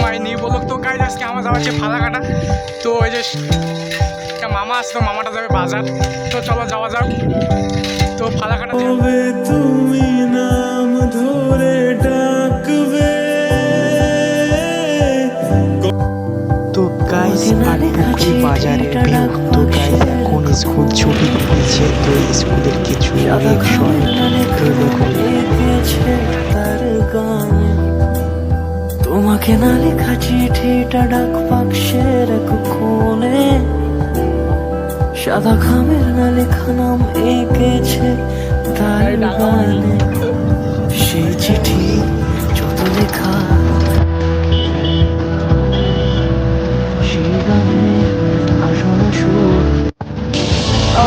মাইনি বলুক। তো গাইজ আজকে আমার যাওয়া হচ্ছে ফালাকাটা। তো ওই যে একটা মামা আছে, তো মামাটা যাবে বাজার। তো চলো যাওয়া যাক। তো ফালাকাটা তুমি নাম ধরে ডাকবে। তো গাইস আটপুকুরি বাজারের ভিউ। তো গাইস এখন স্কুল ছুটি দিয়েছে, তো স্কুলের কিছু রিয়েকশন তো দেখুন। তার গানে তোমাকে না লেখা চিঠিটা ডাক বাক্সের এক কোণে, সাদা খামের না লেখা নাম এঁকেছে তার গানে। সেই চিঠি যত লেখা সেই গানে আসলে সুর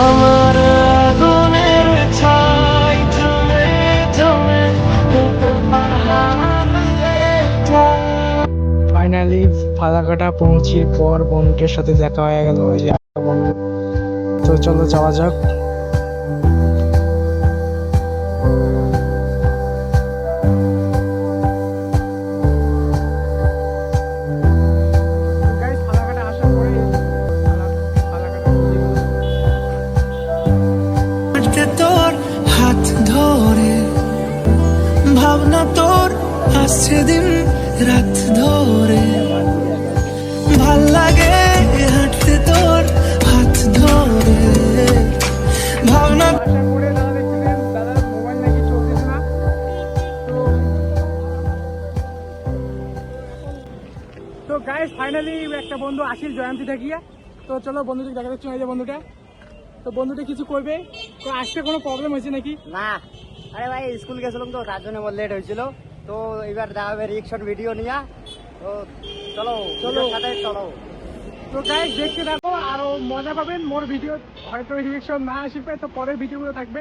আমার আগুনের ছাই জমে জমে ফাইনালি ফালাকাটা পৌঁছির পর বন্ধুদের সাথে দেখা হয়ে গেল। ওই যে একটা বন্ধু। তো চলো যাওয়া যাক। তোর হাত ধরে ভাবনা তোর আসছে দিন রাত ধরে, ভাল লাগে হাঁটতে তোর হাত ধরে ভাবনা। তো গাইস ফাইনালি একটা বন্ধু আসিল জয়ন্তী থাকিয়া। তো চলো বন্ধুদের দেখা যাচ্ছে এই যে বন্ধুটা। তো বন্ধুটা কিছু করবে। তো আসতে কোনো প্রবলেম হয়েছে নাকি? না, আরে ভাই স্কুল গেছিলাম তো তার জন্য আমার লেট হয়েছিল। তো এবার দেখা হবে রিয়েকশন ভিডিও নিয়ে। তো চলো চলো সাথে চলো। তো গাইস দেখতে থাকো, আরো মজা পাবেন। মোর ভিডিও হয়তো রিয়েকশন না আসবে, তো পরের ভিডিওগুলো থাকবে।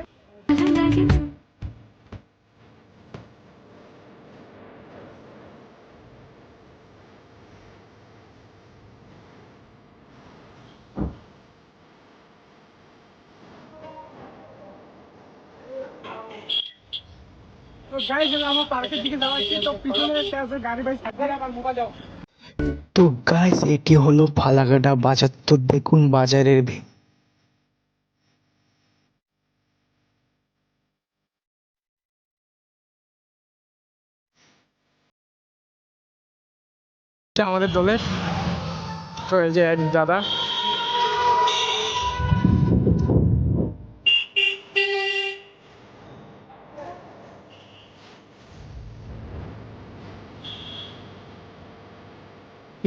তো গাইস আমরা পার্কের দিকে যাচ্ছি। তো পিছনে গাড়ি বাইক থাকবে, আমার মোবাইল যাও। তো গাইস এটি হলো ফালাকাটা বাজার। তো দেখুন বাজারের ভিউ। এটা আমাদের দলের। তো এই যে এক দাদা।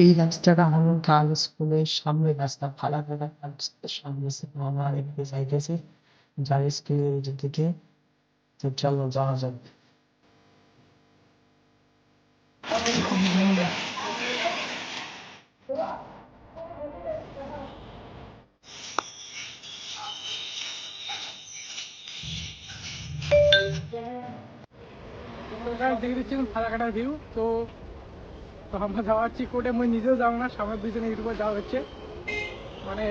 এই রাস্তাটা হলো গার্লস স্কুলের সামনে রাস্তা। ফালাকাটা গার্লস সামনে মামা দেখতে চাইতেছে যার স্কুলের দিকে। তো চলো যাওয়া যাক। দেখে দিচ্ছিলাম ফালাকাটার ভিউ। তো তো আমরা যাওয়া হচ্ছি কোর্টে। মুই নিজেও যাও না, সামনের দুইজনে ইউটিউবে যাওয়া হচ্ছে। মানে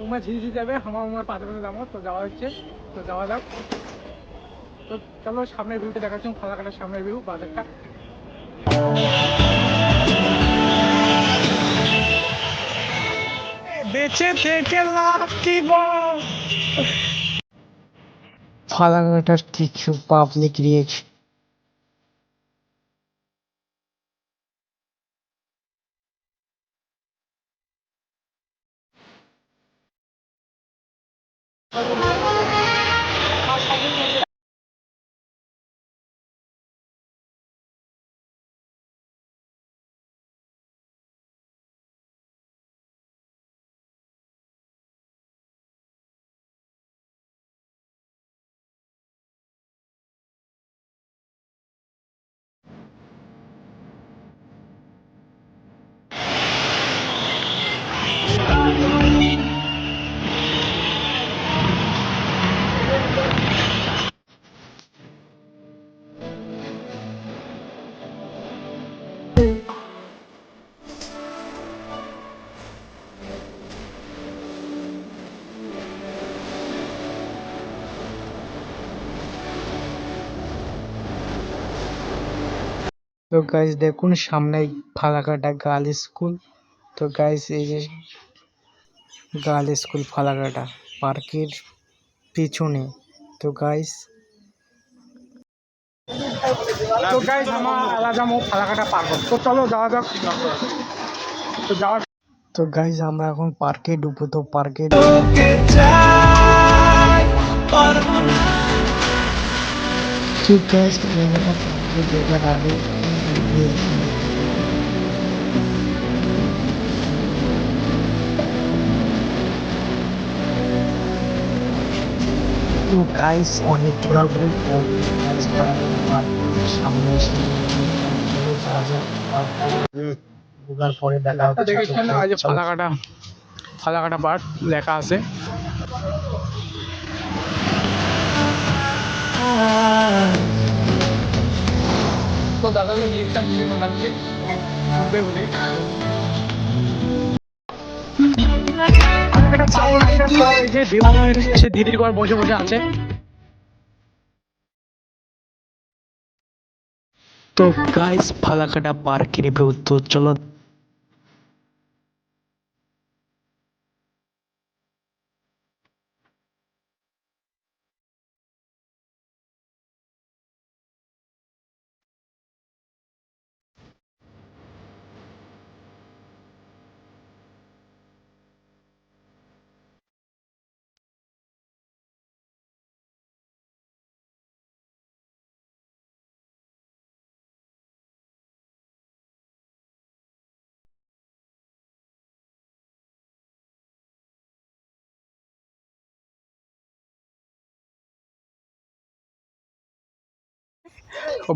উমা ঝিঝি যাবে, আমার উমার পাশে পাশে যাবো। তো যাওয়া হচ্ছে। তো যাওয়া যাক। তো চলো সামনের ভিউটা দেখাচ্ছি, ফালাকাটার সামনের ভিউ বাজারটা। বেঁচে থেকে লাভ কি বল। ফালাকাটার কিছু পাবলিক রিয়েকশন। তো গাইস দেখুন সামনে ফালাকাটা গার্লস স্কুল। তো গাইস এই যে গার্লস স্কুল ফালাকাটা পার্কের পিছনে। তো গাইস আমরা যাবো ফালাকাটা পার্ক। তো চলো যাওয়া যাক। তো যাওয়ার তো গাইস আমরা এখন পার্কে ঢুকবো। তো পার্কে ঠিক গাইস ঢোকার আগে তো গাইস অনেক ঘোরাঘুরি সামনে এসে ঢোকার পরে দেখা হচ্ছে। দেখেছেন আজ ফালাকাটা পার্ক লেখা আছে। তো দাদাকে লিফটটা কেমন লাগছে উঠবে বলে। এই যে দিদির ঘর বসে বসে আছে। তো গাইস ফালাকাটা পার্কের রিভিউ। তো চলো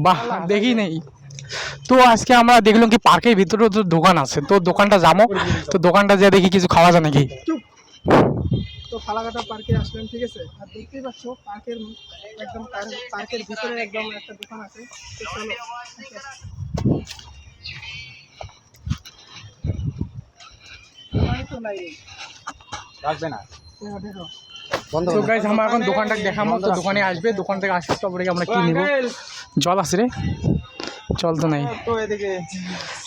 বাহ দেখি নেই। তো আজকে আমরা দেখলাম কি পার্কের ভিতরে তো দোকান আছে। তো দোকানটা যাবো। তো দোকানটা যেয়ে দেখি কিছু খাওয়া যায় নাকি। তো ফালাকাটা পার্কে আসলাম, ঠিক আছে। আর দেখতেই পাচ্ছ পার্কের একদম পার্কের ভিতরে একদম একটা দোকান আছে। তো চলো রাখবে না তো গাইস আমরা এখন দোকানটা দেখাবো। তো দোকানে আসবে, দোকান থেকে আসবে তারপরে আমরা কি নিব। জল আছে রে, জল তো নাই।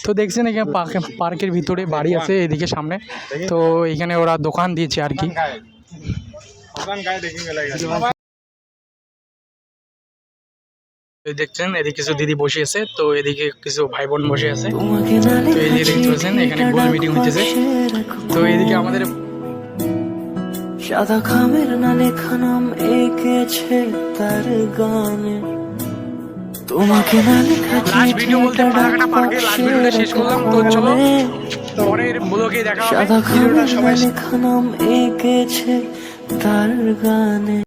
তো দেখছেন এখানে পার্কের ভিতরে বাড়ি আছে এদিকে সামনে। তো এখানে ওরা দোকান দিয়েছে আর কি। দেখছেন এদিকে কিছু দিদি বসে আছে। তো এদিকে কিছু ভাই বোন বসে আছে। তো এই যে দেখতে পাচ্ছেন এখানে গোল মিটিং হইতেছে। তো এদিকে আমাদের সাদা খামের না লেখা নাম এঁকেছে তার গানে, তোমাকে না লেখা লাস্ট ভিডিও বলতে ফালাকাটা পার্কে লাস্ট ভিডিওটা শেষ করলাম। তো চলো পরের ব্লগে দেখা হবে। সাদা ভিডিওটা খামের না সবাই লেখা নাম এঁকেছে তার গানে।